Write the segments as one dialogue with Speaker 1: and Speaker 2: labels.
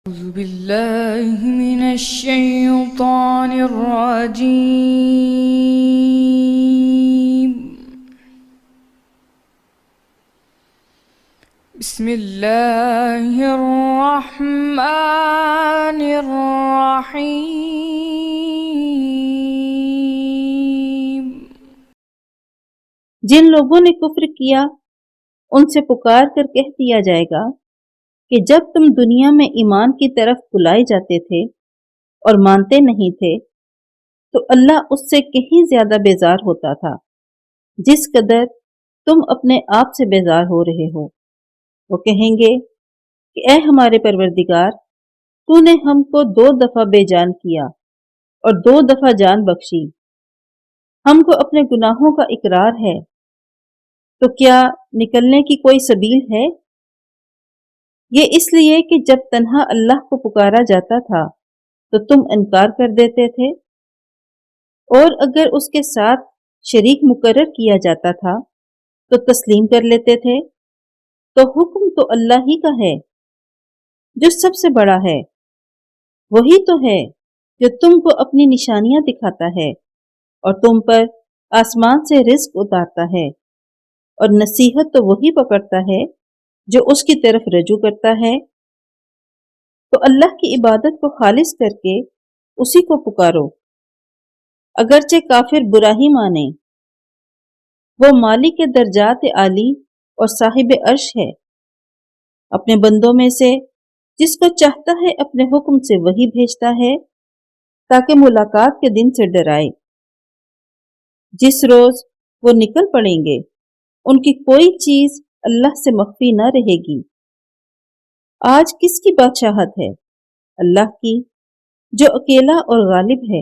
Speaker 1: أعوذ بالله من الشيطان الرجيم. بسم الله الرحمن الرحيم.
Speaker 2: جن لوگوں نے کفر کیا ان سے پکار کر کہہ دیا جائے گا کہ جب تم دنیا میں ایمان کی طرف بلائے جاتے تھے اور مانتے نہیں تھے تو اللہ اس سے کہیں زیادہ بیزار ہوتا تھا جس قدر تم اپنے آپ سے بیزار ہو رہے ہو۔ وہ کہیں گے کہ اے ہمارے پروردگار، تو نے ہم کو 2 دفعہ بے جان کیا اور 2 دفعہ جان بخشی، ہم کو اپنے گناہوں کا اقرار ہے، تو کیا نکلنے کی کوئی سبیل ہے؟ یہ اس لیے کہ جب تنہا اللہ کو پکارا جاتا تھا تو تم انکار کر دیتے تھے، اور اگر اس کے ساتھ شریک مقرر کیا جاتا تھا تو تسلیم کر لیتے تھے۔ تو حکم تو اللہ ہی کا ہے جو سب سے بڑا ہے، وہی تو ہے جو تم کو اپنی نشانیاں دکھاتا ہے اور تم پر آسمان سے رزق اتارتا ہے، اور نصیحت تو وہی پکڑتا ہے جو اس کی طرف رجوع کرتا ہے۔ تو اللہ کی عبادت کو خالص کر کے اسی کو پکارو، اگرچہ کافر برا ہی مانے۔ وہ مالک کے درجات عالی اور صاحب عرش ہے، اپنے بندوں میں سے جس کو چاہتا ہے اپنے حکم سے وہی بھیجتا ہے تاکہ ملاقات کے دن سے ڈرائے، جس روز وہ نکل پڑیں گے ان کی کوئی چیز اللہ سے مخفی نہ رہے گی۔ آج کس کی بادشاہت ہے؟ اللہ کی، جو اکیلا اور غالب ہے۔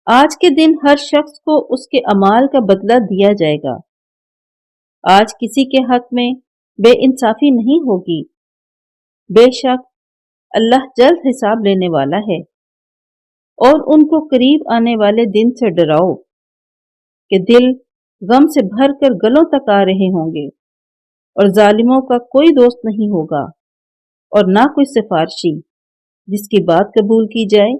Speaker 2: آج کے دن ہر شخص کو اس کے اعمال کا بدلہ دیا جائے گا۔ آج کسی کے حق میں بے انصافی نہیں ہوگی۔ بے شک اللہ جلد حساب لینے والا ہے۔ اور ان کو قریب آنے والے دن سے ڈراؤ کہ دل غم سے بھر کر گلوں تک آ رہے ہوں گے، اور ظالموں کا کوئی دوست نہیں ہوگا اور نہ کوئی سفارشی جس کی بات قبول کی جائے۔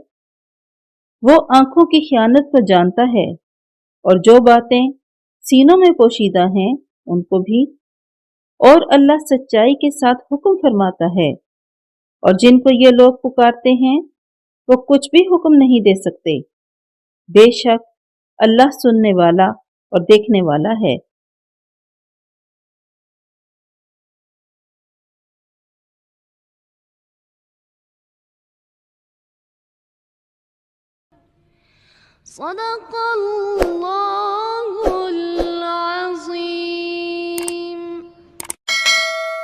Speaker 2: وہ آنکھوں کی خیانت کو جانتا ہے اور جو باتیں سینوں میں پوشیدہ ہیں ان کو بھی، اور اللہ سچائی کے ساتھ حکم فرماتا ہے، اور جن کو یہ لوگ پکارتے ہیں وہ کچھ بھی حکم نہیں دے سکتے۔ بے شک اللہ سننے والا اور دیکھنے والا ہے۔
Speaker 3: صدق اللہ